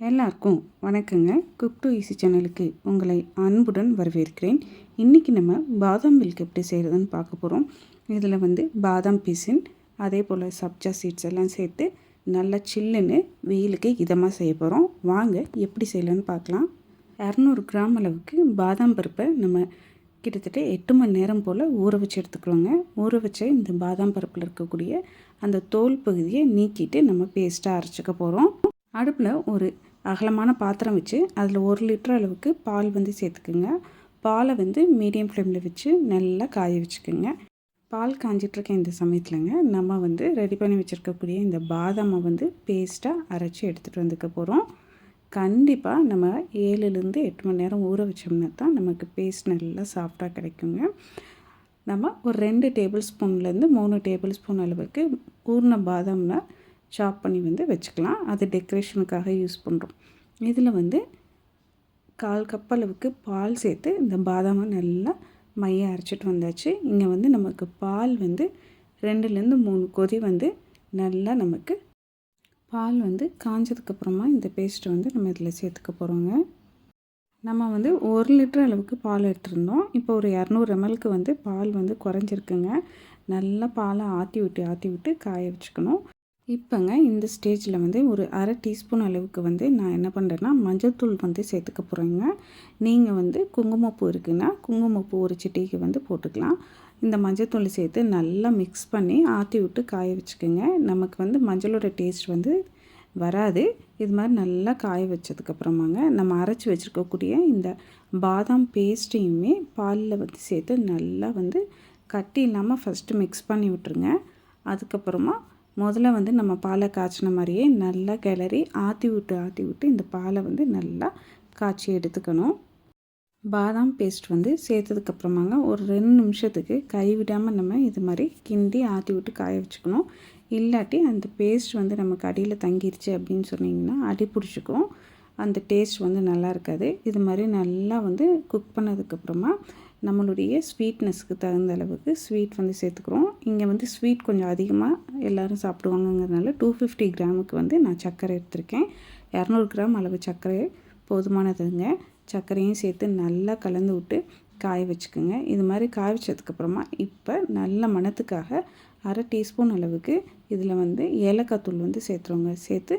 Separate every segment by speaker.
Speaker 1: எல்லாருக்கும் வணக்கங்க. Cook to easy சேனலுக்கு உங்களை அன்புடன் வரவேற்கிறேன். இன்றைக்கி நம்ம பாதாம் மில்க் எப்படி செய்கிறதுன்னு பார்க்க போகிறோம். இதில் பாதாம் பிசின் அதே போல் சப்ஜா சீட்ஸ் எல்லாம் சேர்த்து நல்லா சில்லுன்னு வெயிலுக்கு இதமாக செய்ய போகிறோம். வாங்க எப்படி செய்யலான்னு பார்க்கலாம். 200 கிராம் அளவுக்கு பாதாம் பருப்பை நம்ம கிட்டத்தட்ட 8 மணி நேரம் போல் ஊற வச்சு எடுத்துக்கிறோங்க. ஊற வச்ச இந்த பாதாம் பருப்பில் இருக்கக்கூடிய அந்த தோல் பகுதியை நீக்கிட்டு நம்ம பேஸ்ட்டாக அரைச்சிக்க போகிறோம். அடுப்பில் ஒரு அகலமான பாத்திரம் வச்சு அதில் 1 லிட்டர் அளவுக்கு பால் சேர்த்துக்குங்க. பாலை மீடியம் ஃப்ளேமில் வச்சு நல்லா காய வச்சுக்கோங்க. பால் காஞ்சிட்ருக்க இந்த சமயத்துலங்க நம்ம ரெடி பண்ணி வச்சுருக்கக்கூடிய இந்த பாதாமை பேஸ்ட்டாக அரைச்சி எடுத்துகிட்டு வந்துக்க போகிறோம். கண்டிப்பாக நம்ம 7லேருந்து 8 மணி நேரம் ஊற வச்சோம்னா தான் நமக்கு பேஸ்ட் நல்லா சாஃப்டாக கிடைக்குங்க. நம்ம ஒரு 2 டேபிள் ஸ்பூன்லேருந்து 3 டேபிள் ஸ்பூன் அளவுக்கு ஊறின பாதாம்னா சாப் பண்ணி வச்சுக்கலாம். அது டெக்கரேஷனுக்காக யூஸ் பண்ணுறோம். இதில் 1/4 கப் அளவுக்கு பால் சேர்த்து இந்த பாதாமை நல்லா மைய அரைச்சிட்டு வந்தாச்சு. இங்கே நமக்கு பால் 2லேருந்து 3 கொதி நல்லா நமக்கு பால் காஞ்சதுக்கப்புறமா இந்த பேஸ்ட்டை நம்ம இதில் சேர்த்துக்க போகிறோங்க. நம்ம 1 லிட்டர் அளவுக்கு பால் எடுத்துருந்தோம். இப்போ ஒரு 200 mlக்கு பால் குறைஞ்சிருக்குங்க. நல்லா பாலை ஆற்றி விட்டு காய வச்சுக்கணும். இப்போங்க இந்த ஸ்டேஜில் ஒரு அரை டீஸ்பூன் அளவுக்கு நான் என்ன பண்ணுறேன்னா மஞ்சள்தூள் சேர்த்துக்க போகிறேங்க. நீங்கள் குங்குமப்பூ இருக்குன்னா குங்குமப்பூ ஒரு சிட்டிக்கு போட்டுக்கலாம். இந்த மஞ்சள்தூள் சேர்த்து நல்லா மிக்ஸ் பண்ணி ஆற்றி விட்டு காய வச்சுக்கோங்க. நமக்கு மஞ்சளோட டேஸ்ட் வராது. இது மாதிரி நல்லா காய வச்சதுக்கப்புறமாங்க நம்ம அரைச்சி வச்சுருக்கக்கூடிய இந்த பாதாம் பேஸ்ட்டையுமே பாலில் சேர்த்து நல்லா கட்டி இல்லாமல் ஃபஸ்ட்டு மிக்ஸ் பண்ணி விட்டுருங்க. அதுக்கப்புறமா முதல்ல நம்ம பாலை காய்ச்சின மாதிரியே நல்லா கிளறி ஆற்றி விட்டு இந்த பாலை நல்லா காய்ச்சி எடுத்துக்கணும். பாதாம் பேஸ்ட் சேர்த்ததுக்கப்புறமாங்க ஒரு 2 நிமிஷத்துக்கு கைவிடாமல் நம்ம இது மாதிரி கிண்டி ஆற்றி விட்டு காய வச்சுக்கணும். இல்லாட்டி அந்த பேஸ்ட் நமக்கு அடியில் தங்கிருச்சு அப்படின்னு சொன்னிங்கன்னா அடி பிடிச்சிக்கும். அந்த டேஸ்ட் நல்லா இருக்காது. இது மாதிரி நல்லா குக் பண்ணதுக்கப்புறமா நம்மளுடைய ஸ்வீட்னஸ்க்கு தகுந்த அளவுக்கு ஸ்வீட் சேர்த்துக்கிறோம். இங்கே ஸ்வீட் கொஞ்சம் அதிகமாக எல்லோரும் சாப்பிடுவாங்கங்கிறதுனால 250 கிராமுக்கு நான் சர்க்கரை எடுத்திருக்கேன். 200 கிராம் அளவு சர்க்கரை போதுமானதுங்க. சர்க்கரையும் சேர்த்து நல்லா கலந்து விட்டு காய வச்சுக்கோங்க. இது மாதிரி காய வச்சதுக்கப்புறமா இப்போ நல்ல மணத்துக்காக அரை டீஸ்பூன் அளவுக்கு இதில் ஏலக்காய் தூள் சேர்த்துருவோங்க. சேர்த்து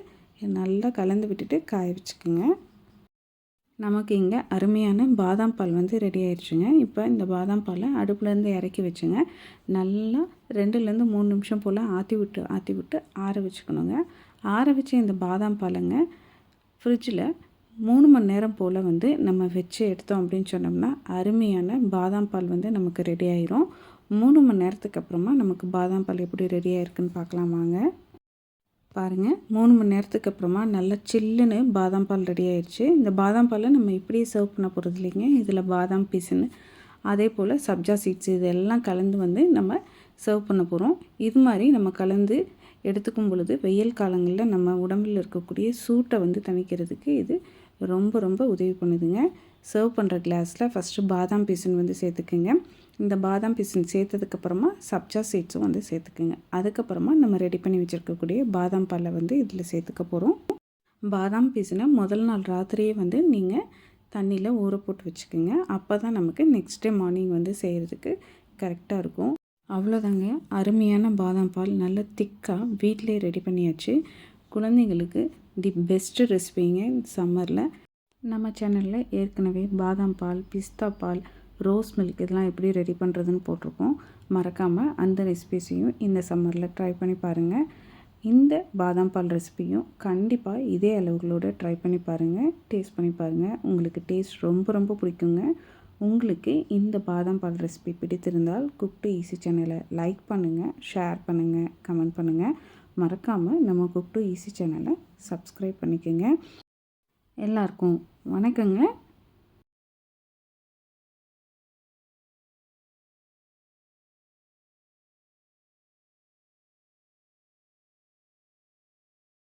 Speaker 1: நல்லா கலந்து விட்டுட்டு காய வச்சுக்கோங்க. நமக்கு இங்கே அருமையான பாதாம் பால் ரெடி ஆயிடுச்சுங்க. இப்போ இந்த பாதாம் பாலை அடுப்புலேருந்து இறக்கி வச்சுங்க. நல்லா 2லேருந்து 3 நிமிஷம் போல் ஆற்றி விட்டு ஆற வச்சுக்கணுங்க. ஆற வச்ச இந்த பாதாம் பாலைங்க ஃப்ரிட்ஜில் 3 மணி நேரம் போல் நம்ம வச்சு எடுத்தோம் அப்படின்னு சொன்னோம்னா அருமையான பாதாம் பால் நமக்கு ரெடி ஆயிரும். 3 மணி நேரத்துக்கு அப்புறமா நமக்கு பாதாம் பால் எப்படி ரெடி ஆயிருக்குன்னு பார்க்கலாம் வாங்க. பாருங்கள், 3 மணி நேரத்துக்கு அப்புறமா நல்லா சில்லுன்னு பாதாம் பால் ரெடி ஆயிடுச்சு. இந்த பாதாம் பாலை நம்ம இப்படியே சர்வ் பண்ண போகிறது இல்லைங்க. இதில் பாதாம் பீஸுன்னு அதே போல் சப்ஜா சீட்ஸ் இதெல்லாம் கலந்து நம்ம சர்வ் பண்ண போகிறோம். இது மாதிரி நம்ம கலந்து எடுத்துக்கும் பொழுது வெயில் காலங்களில் நம்ம உடம்பில் இருக்கக்கூடிய சூட்டை தணிக்கிறதுக்கு இது ரொம்ப உதவி பண்ணுதுங்க. சர்வ் பண்ணுற கிளாஸில் ஃபஸ்ட்டு பாதாம் பீஸுன்னு சேர்த்துக்குங்க. இந்த பாதாம் பீஸன் சேர்த்ததுக்கப்புறமா சப்ஜா சீட்ஸும் சேர்த்துக்குங்க. அதுக்கப்புறமா நம்ம ரெடி பண்ணி வச்சுருக்கக்கூடிய பாதாம் பாலை இதில் சேர்த்துக்க போகிறோம். பாதாம் பீஸனை முதல் நாள் ராத்திரியே நீங்கள் தண்ணியில் ஊற போட்டு வச்சுக்கோங்க. அப்போ தான் நமக்கு நெக்ஸ்ட் டே மார்னிங் செய்கிறதுக்கு கரெக்டாக இருக்கும். அவ்வளோதாங்க, அருமையான பாதாம் பால் நல்ல திக்காக வீட்டிலே ரெடி பண்ணியாச்சு. குழந்தைங்களுக்கு தி பெஸ்ட்டு ரெசிபிங்க சம்மரில். நம்ம சேனலில் ஏற்கனவே பாதாம் பால், பிஸ்தா பால், ரோஸ் மில்க் இதெல்லாம் எப்படி ரெடி பண்ணுறதுன்னு போட்டிருக்கோம். மறக்காமல் அந்த ரெசிபிஸையும் இந்த சம்மரில் ட்ரை பண்ணி பாருங்கள். இந்த பாதாம் பால் ரெசிபியும் கண்டிப்பாக இதே அளவுகளோடு ட்ரை பண்ணி பாருங்கள். டேஸ்ட் பண்ணி பாருங்கள். உங்களுக்கு டேஸ்ட் ரொம்ப பிடிக்குங்க. உங்களுக்கு இந்த பாதாம் பால் ரெசிபி பிடித்திருந்தால் குக் டு ஈஸி சேனலை லைக் பண்ணுங்கள், ஷேர் பண்ணுங்கள், கமெண்ட் பண்ணுங்கள். மறக்காமல் நம்ம குக் டு ஈஸி சேனலை சப்ஸ்கிரைப் பண்ணிக்கோங்க. எல்லாருக்கும் வணக்கங்க.